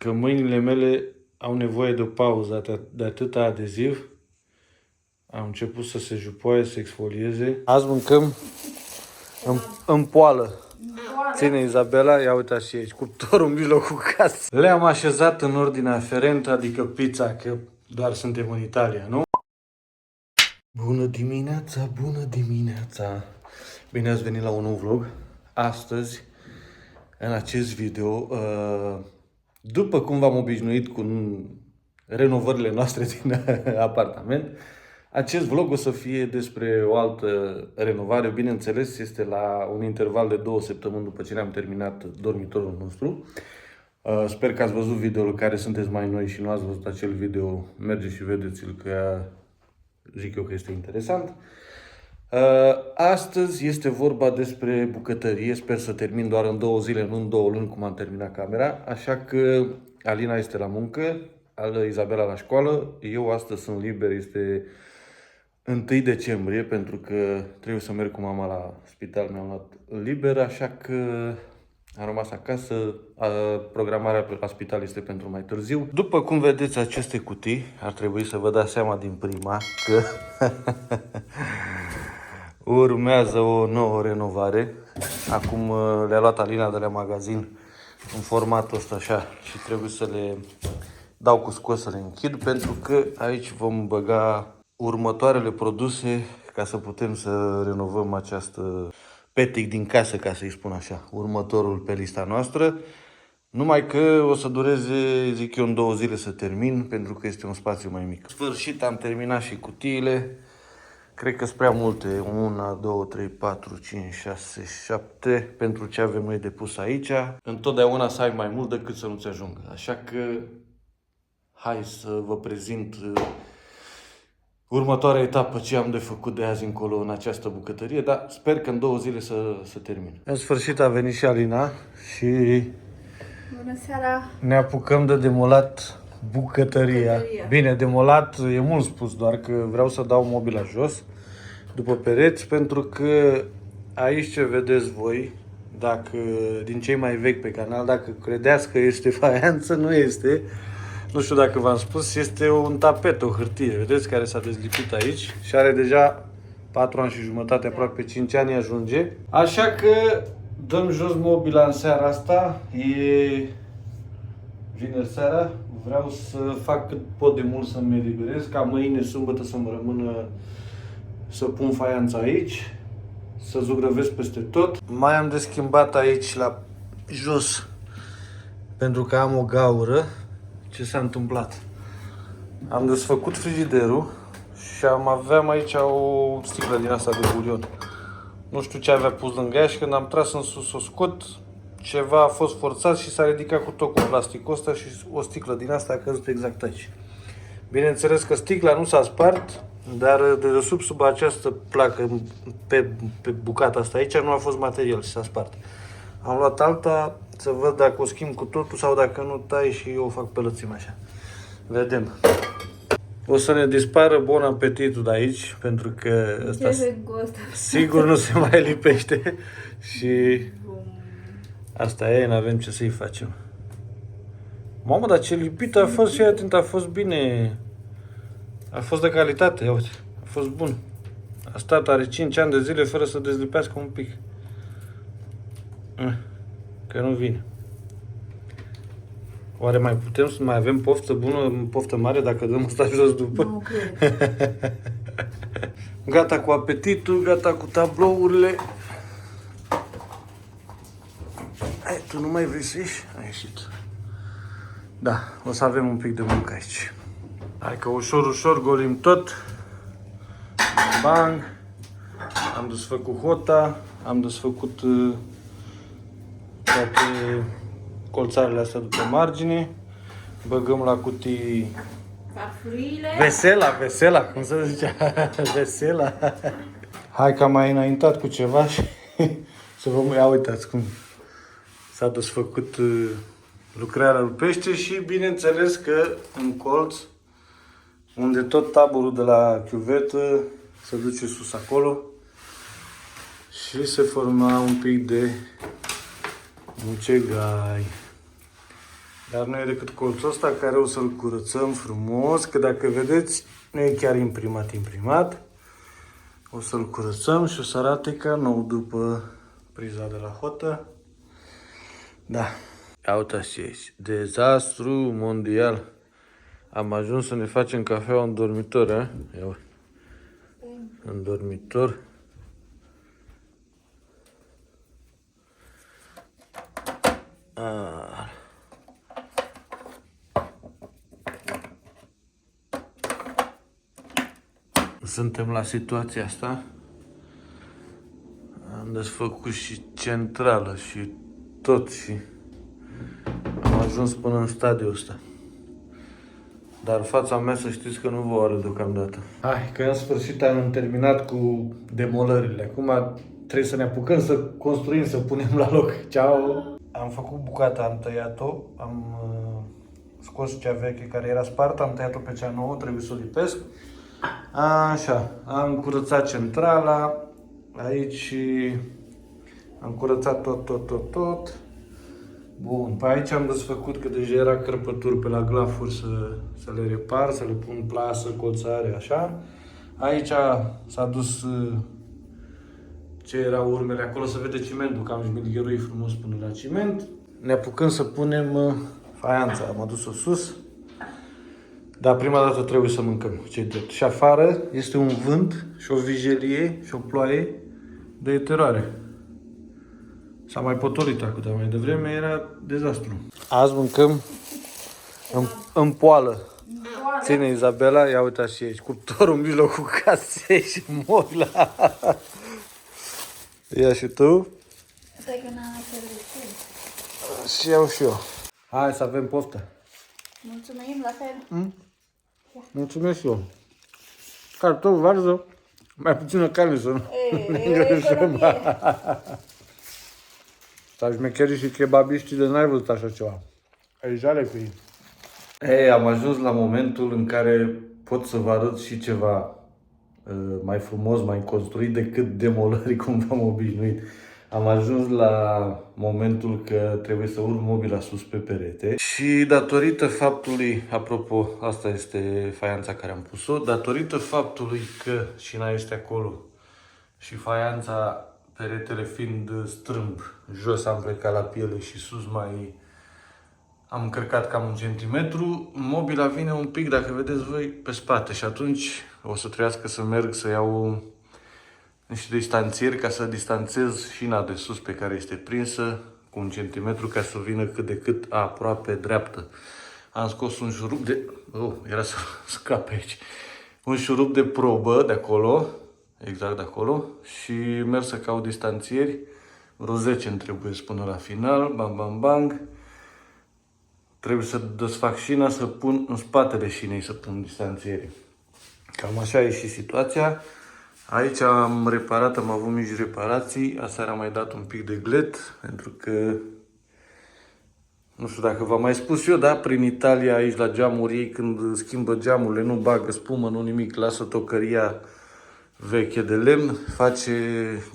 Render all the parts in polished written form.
că mâinile mele au nevoie de o pauză de atâta adeziv. Am început să se jupoaie, să exfolieze. Azi mâncăm în poală. Ține Izabela, ia uitați și aici, cuptorul în mijlocul casei. Le-am așezat în ordine aferentă, adică pizza, că doar suntem în Italia, nu? Bună dimineața, bună dimineața! Bine ați venit la un nou vlog. Astăzi, în acest video, după cum v-am obișnuit cu renovările noastre din apartament, acest vlog o să fie despre o altă renovare. Bineînțeles, este la un interval de 2 săptămâni după ce ne-am terminat dormitorul nostru. Sper că ați văzut videoul, care sunteți mai noi și nu ați văzut acel video, mergeți și vedeți-l, că zic eu că este interesant. Astăzi este vorba despre bucătărie. Sper să termin doar în 2 zile, nu în 2 luni, cum am terminat camera. Așa că Alina este la muncă, Izabela la școală. Eu astăzi sunt liber, este 1 decembrie, pentru că trebuie să merg cu mama la spital, mi-am luat liber, așa că am rămas acasă. Programarea la spital este pentru mai târziu. După cum vedeți aceste cutii, ar trebui să vă dați seama din prima că urmează o nouă renovare. Acum le-a luat Alina de la magazin în formatul ăsta așa și trebuie să le dau cu scos, să le închid, pentru că aici vom băga următoarele produse ca să putem să renovăm această petic din casă, ca să-i spun așa, următorul pe lista noastră. Numai că o să dureze, zic eu, în 2 zile să termin, pentru că este un spațiu mai mic. În sfârșit am terminat și cutiile. Cred că sunt prea multe, 1, 2, 3, 4, 5, 6, 7, pentru ce avem noi de pus aici. Întotdeauna să ai mai mult decât să nu-ți ajungă. Așa că hai să vă prezint următoarea etapă, ce am de făcut de azi încolo în această bucătărie, dar sper că în 2 zile să termin. În sfârșit a venit și Alina și bună seara! ne apucăm de demolat bucătăria. Bine, demolat e mult spus, doar că vreau să dau mobila jos după pereți, pentru că aici ce vedeți voi, dacă din cei mai vechi pe canal, dacă credeți că este faianță, nu este. Nu știu dacă v-am spus, este un tapet, o hârtie, vedeți, care s-a dezlipit aici și are deja 4 ani și jumătate, aproape 5 ani ajunge. Așa că dăm jos mobila în seara asta, e vineri seara, vreau să fac cât pot de mult să-mi eliberez, ca mâine, sâmbătă, să mă rămână să pun faianța aici, să zugrăvesc peste tot. Mai am de schimbat aici la jos, pentru că am o gaură. Ce s-a întâmplat? Am desfăcut frigiderul și aveam aici o sticlă din asta de bulion. Nu știu ce avea pus lângă ea și când am tras în sus o scot, ceva a fost forțat și s-a ridicat cu tot cu plasticul ăsta și o sticlă din asta a căzut exact aici. Bineînțeles că sticla nu s-a spart, dar de desubt, sub această placă, pe bucata asta aici, nu a fost material și s-a spart. Am luat alta să văd dacă o schimb cu totul sau dacă nu tai și eu o fac pe lățime așa. Vedem. O să ne dispară bon apetitul de aici, pentru că ăsta sigur nu se mai lipește și asta e, n-avem ce să-i facem. Mamă, dar ce lipit a fost, și atent, a fost bine. A fost de calitate, ia uite, a fost bun. A stat, are 5 ani de zile fără să dezlipească un pic. Că nu vine. Oare mai putem să mai avem poftă bună, poftă mare, dacă dăm asta jos după? Nu cred. Gata cu apetitul, gata cu tablourile. Hai, tu nu mai vrei să ieși? Ai ieșit. Da, o să avem un pic de muncă aici. Hai că ușor, ușor golim tot. Bang. Am desfăcut hota, am desfăcut toate colțarele astea după margine. Băgăm la cutii farfurile. Vesela, cum se zicea? Vesela. Hai că am mai înaintat cu ceva și să vă ia uitați cum s-a desfăcut lucrarea lui pește și bineînțeles că în colț, unde tot taburul de la chiuvetă se duce sus acolo și se forma un pic de mucegai. Dar nu e decât colțul ăsta care o să-l curățăm frumos, că dacă vedeți, nu e chiar imprimat. O să-l curățăm și o să arate ca nou după priza de la hotă. Da. Ia uitați aici. Dezastru mondial. Am ajuns să ne facem cafeaua în dormitor, a? Ia uite. În dormitor. Suntem la situația asta. Am desfăcut și centrală și tot și am ajuns până în stadiul ăsta. Dar fața mea să știți că nu vă oară deocamdată. Hai, că în sfârșit am terminat cu demolările. Acum trebuie să ne apucăm să construim, să punem la loc. Ciao! Am făcut bucata, am tăiat-o, am scos cea veche care era spartă, am tăiat-o pe cea nouă, trebuie să o lipesc. Așa, am curățat centrala, aici am curățat tot. Bun, pe aici am desfăcut că deja era crăpături pe la glafuri să le repar, să le pun plasă, colțare, așa. Aici s-a dus ce erau urmele acolo, să vede cimentul, că am șmeligheruit frumos până la ciment. Ne apucăm să punem faianța, am adus-o sus. Dar prima dată trebuie să mâncăm, ce drept. Și afară este un vânt și o vijelie și o ploaie de teroare. S-a mai potolit acum, dar mai devreme era dezastru. Azi mâncăm în poală. Ține Izabela, ia uitați și aici, cuptorul în mijlocul casei și mobila. Ia și tu. Stai că n-am servit. Și iau și eu. Hai să avem poftă. Mulțumim, la fel. Mulțumesc și eu. Cartofi, varză, mai puțină carne să nu ne îngrășăm. Sau șmecherii și kebabiștii de n-ai văzut așa ceva. Ai jale cu ei. Ei, am ajuns la momentul în care pot să vă arăt și ceva mai frumos, mai construit decât demolării cum v-am obișnuit. Am ajuns la momentul că trebuie să urc mobila sus pe perete și datorită faptului, apropo, asta este faianța care am pus-o, datorită faptului că șina este acolo și faianța, peretele fiind strâmb, jos am plecat la piele și sus am încărcat cam 1 centimetru, mobila vine un pic, dacă vedeți voi, pe spate și atunci o să trebuiască să merg să iau niște distanțieri ca să distanțez șina de sus pe care este prinsă cu 1 centimetru ca să vină cât de cât aproape dreaptă. Am scos un șurub de... era să scape aici. Un șurub de probă de acolo, exact de acolo, și merg să caut distanțieri. Vreo 10 îmi trebuie până la final, bang. Trebuie să desfac șina, să pun în spatele șinei, să pun distanțieri. Cam așa e și situația. Aici am reparat, am avut mici reparații. Aseară am mai dat un pic de glet, pentru că, nu știu dacă v-am mai spus eu, da, prin Italia, aici la geamuri, ei când schimbă geamurile, nu bagă spumă, nu nimic, lasă tocăria veche de lemn, face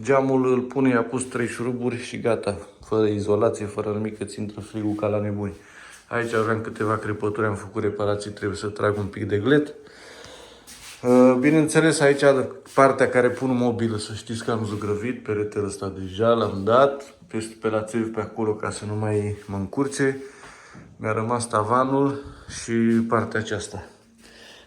geamul, îl pune, i-a pus 3 șuruburi și gata, fără izolație, fără nimic, că ți intră frigul ca la nebuni. Aici aveam câteva crepături, am făcut reparații, trebuie să trag un pic de glet. Bineînțeles, aici partea care pun mobilă, să știți că am zugrăvit peretele ăsta deja, l-am dat pe la țevi pe acolo ca să nu mai mă încurce. Mi-a rămas tavanul și partea aceasta.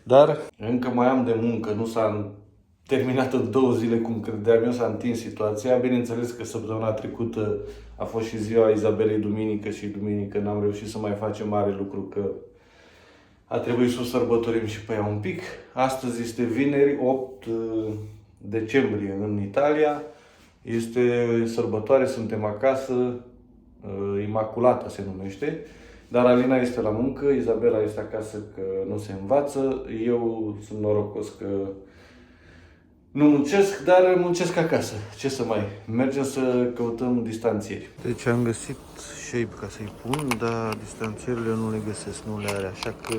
Dar încă mai am de muncă, nu s-a terminat în 2 zile cum credeam eu, s-a întins situația. Bineînțeles că săptămâna trecută a fost și ziua Izabelei duminică și duminică n-am reușit să mai facem mare lucru, că a trebuit să o sărbătorim și pe ea un pic. Astăzi este vineri, 8 decembrie în Italia. Este sărbătoare, suntem acasă, Imaculata se numește. Dar Alina este la muncă, Izabela este acasă că nu se învață. Eu sunt norocos că nu muncesc, dar muncesc acasă. Ce să mai... Mergem să căutăm distanțieri. Deci am găsit shape ca să-i pun, dar distanțierile nu le găsesc, nu le are. Așa că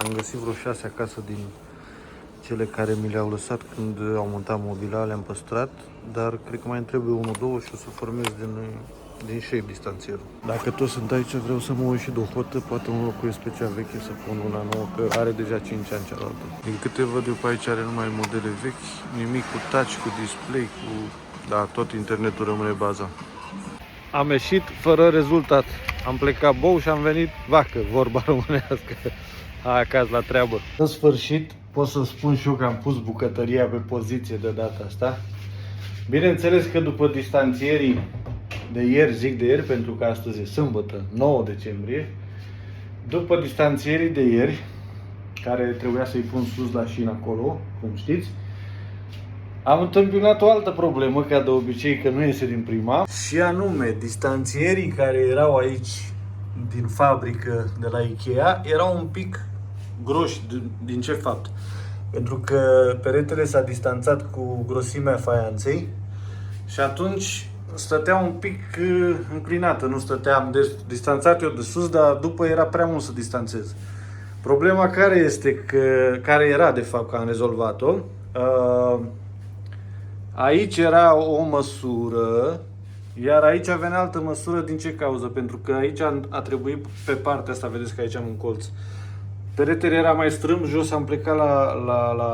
am găsit vreo 6 acasă din cele care mi le-au lăsat când au montat mobila, le-am păstrat. Dar cred că mai îmi trebuie 1-2 și o să formez din din shape distanțierul. Dacă tot sunt aici, vreau să mă uit și de o hotă, poate un locuiesc pe cea veche să pun una nouă, că are deja 5 ani cealaltă. Din câte văd eu pe aici are numai modele vechi, nimic cu touch, cu display, cu... Da, tot internetul rămâne baza. Am ieșit fără rezultat. Am plecat bou și am venit vacă, vorba românească. Hai acasă la treabă. În sfârșit, pot să spun și eu că am pus bucătăria pe poziție de data asta. Bineînțeles că după distanțierii de ieri, zic de ieri, pentru că astăzi e sâmbătă, 9 decembrie, după distanțierii de ieri, care trebuia să-i pun sus la șin acolo, cum știți, am întâmpinat o altă problemă, ca de obicei, că nu iese din prima, și anume, distanțierii care erau aici din fabrică, de la Ikea, erau un pic groși. Din ce fapt? Pentru că peretele s-a distanțat cu grosimea faianței și atunci stătea un pic înclinată, nu stăteam distanțat eu de sus, dar după era prea mult să distanțez. Problema care este care era de fapt, că am rezolvat-o, aici era o măsură, iar aici venea altă măsură. Din ce cauză? Pentru că aici a trebuit pe partea asta, vedeți că aici am un colț. Peretele era mai strâmb, jos am plecat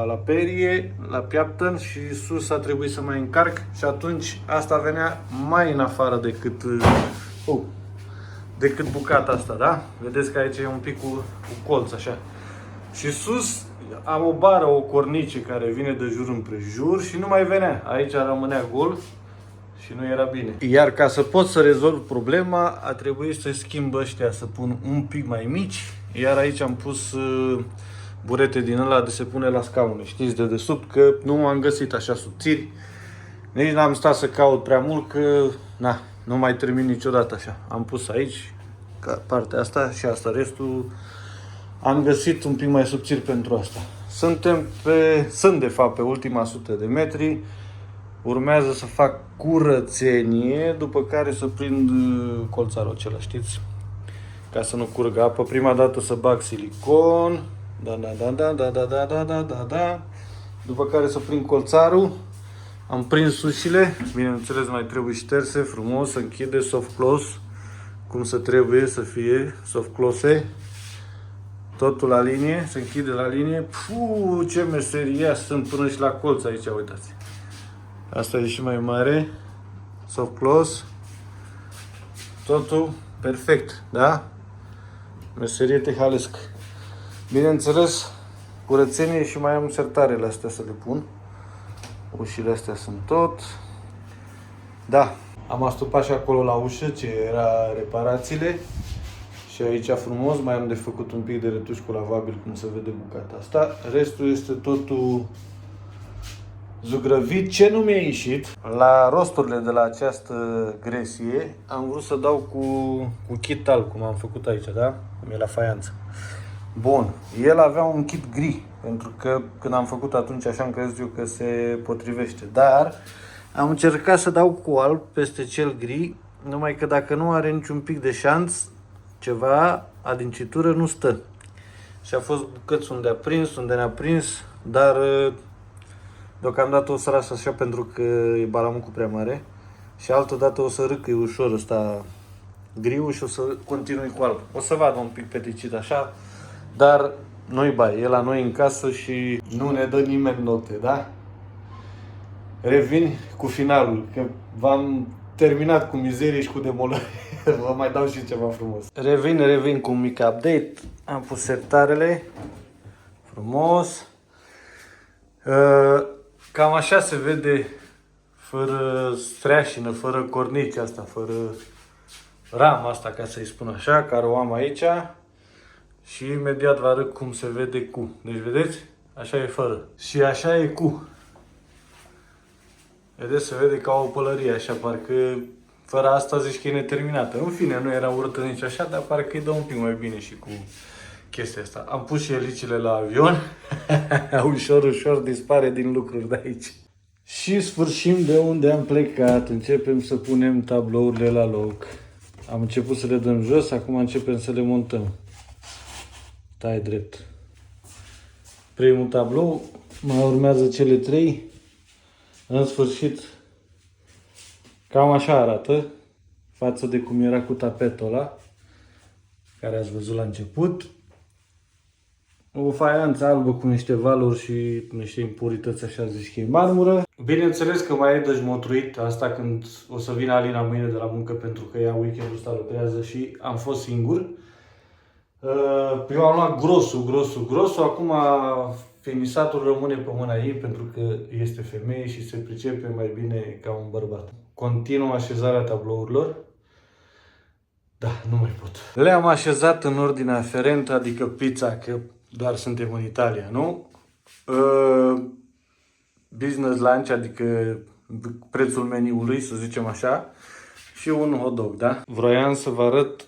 la perie, la piaptăn și sus a trebuit să mai încarc și atunci asta venea mai în afară decât bucata asta, da? Vedeți că aici e un pic cu colț așa. Și sus am o bară, o cornice care vine de jur împrejur și nu mai venea. Aici rămânea gol și nu era bine. Iar ca să pot să rezolv problema, a trebuit să schimb ăștia, să pun un pic mai mici. Iar aici am pus burete din ăla de se pune la scaune, știți, de desubt, că nu m-am găsit așa subțiri. Nici n-am stat să caut prea mult, că na, nu mai termin niciodată așa. Am pus aici, ca partea asta și asta, restul am găsit un pic mai subțiri pentru asta. Sunt de fapt pe ultima 100 de metri. Urmează să fac curățenie, după care să prind colțarul acela, știți? Ca să nu curgă apă. Prima dată să bag silicon. Da. După care să prind colțarul. Am prins ușile. Bineînțeles, mai trebuie șterse frumos, să închide soft close. Cum să trebuie să fie soft close. Totul la linie, se închide la linie. Puh, ce meseria sunt până și la colț aici, uitați. Asta e și mai mare. Soft close. Totul perfect, da? Meserie tehalesc. Bineînțeles, curățenie și mai am sertarele astea să le pun. Ușile astea sunt tot. Da, am astupat și acolo la ușă ce era reparațiile. Și aici frumos, mai am de făcut un pic de retuș cu lavabil, cum se vede bucata asta. Restul este totul zugrăvit. Ce nu mi-a ieșit, la rosturile de la această gresie, am vrut să dau cu kit alb, cum am făcut aici, da? Cum e la faianță. Bun, el avea un kit gri, pentru că când am făcut atunci așa am crezut eu că se potrivește. Dar am încercat să dau cu alb peste cel gri, numai că dacă nu are niciun pic de șanț, ceva adâncitură nu stă. Și a fost bucăți unde a prins, unde ne-a prins, dar deocamdată o să las așa pentru că e balamucul prea mare. Și altă dată o să râcăi ușor ăsta griu și o să continui cu alb. O să vadă un pic peticit așa, dar nu-i bai, e la noi în casă și nu ne dă nimeni note, da? Revin cu finalul, că v-am terminat cu mizerie și cu demolări. Vă mai dau și ceva frumos. Revin cu un mic update. Am pus sertarele. Frumos. Cam așa se vede, fără streașină, fără cornice asta, fără ramă asta, ca să-i spun așa, care o am aici. Și imediat vă arăt cum se vede cu. Deci vedeți? Așa e fără. Și așa e cu. Vedeți, se vede ca o pălărie, așa, parcă fără asta zici că e neterminată. În fine, nu era urâtă nici așa, dar parcă îi dă un pic mai bine și cu chestia asta. Am pus și elicile la avion. Ușor dispare din lucruri de aici. Și sfârșim de unde am plecat. Începem să punem tablourile la loc. Am început să le dăm jos, acum începem să le montăm. Tai drept. Primul tablou, mai urmează cele 3. În sfârșit, cam așa arată. față de cum era cu tapetul ăla, care ați văzut la început. O faianță albă cu niște valuri și niște impurități, așa zici că e marmură. Bineînțeles că mai e dăjmotruit asta când o să vină Alina mâine de la muncă, pentru că ea weekendul ăsta lucrează și am fost singur. Eu am luat grosul. Acum finisatul rămâne pe mâna ei pentru că este femeie și se pricepe mai bine ca un bărbat. Continuă așezarea tablourilor. Da, nu mai pot. Le-am așezat în ordinea aferentă, adică pizza, că doar suntem în Italia, nu? Business lunch, adică prețul meniului, să zicem așa, și un hot dog, da? Vroiam să vă arăt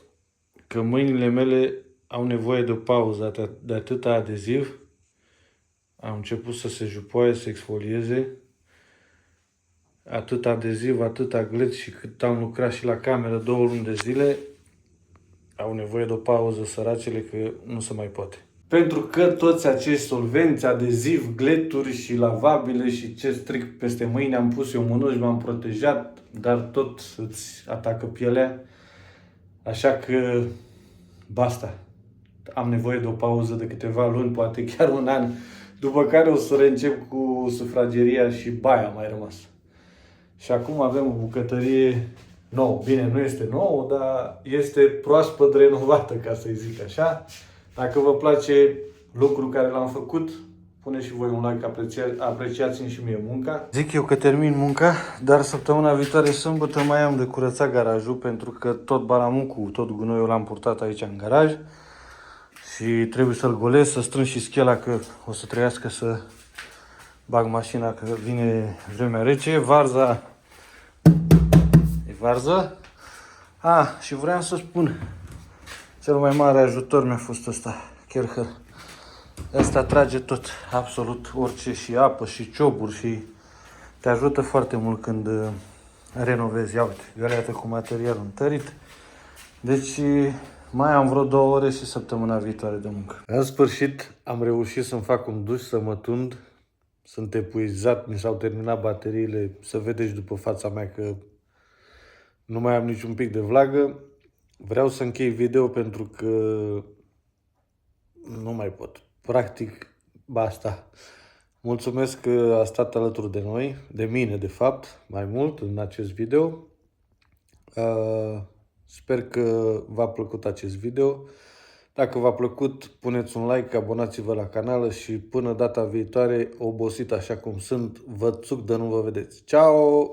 că mâinile mele au nevoie de o pauză de atâta adeziv. Am început să se jupoaie, să exfolieze. Atât adeziv, atâta glet și cât am lucrat și la cameră 2 luni de zile, au nevoie de o pauză săracele, că nu se mai poate. Pentru că toți acești solvenți, adeziv, gleturi și lavabile și ce stric peste mâini, am pus eu mânuși, m-am protejat, dar tot îți atacă pielea. Așa că basta. Am nevoie de o pauză de câteva luni, poate chiar un an, după care o să reîncep cu sufrageria și baia mai rămas. Și acum avem o bucătărie nouă. Bine, nu este nouă, dar este proaspăt renovată, ca să-i zic așa. Dacă vă place lucrul care l-am făcut, puneți și voi un like, apreciați-mi și mie munca. Zic eu că termin munca, dar săptămâna viitoare, sâmbătă, mai am de curățat garajul, pentru că tot balamucul, tot gunoiul l-am purtat aici în garaj. Și trebuie să-l golesc, să strâng și schela, că o să trebuiască să bag mașina, că vine vremea rece. Varza e varză. Și vreau să spun, cel mai mare ajutor mi-a fost ăsta, Kercher. Ăsta trage tot, absolut orice, și apă, și cioburi, și te ajută foarte mult când renovezi. Ia uite, găleată cu material întărit. Deci mai am vreo 2 ore și săptămâna viitoare de muncă. În sfârșit am reușit să-mi fac un duș, să mă tund. Sunt epuizat, mi s-au terminat bateriile. Să vedeți după fața mea că nu mai am niciun pic de vlagă. Vreau să închei video pentru că nu mai pot. Practic, basta. Mulțumesc că a stat alături de noi, de mine de fapt, mai mult în acest video. Sper că v-a plăcut acest video. Dacă v-a plăcut, puneți un like, abonați-vă la canal și până data viitoare, obosit așa cum sunt, vă țuc de nu vă vedeți. Ciao!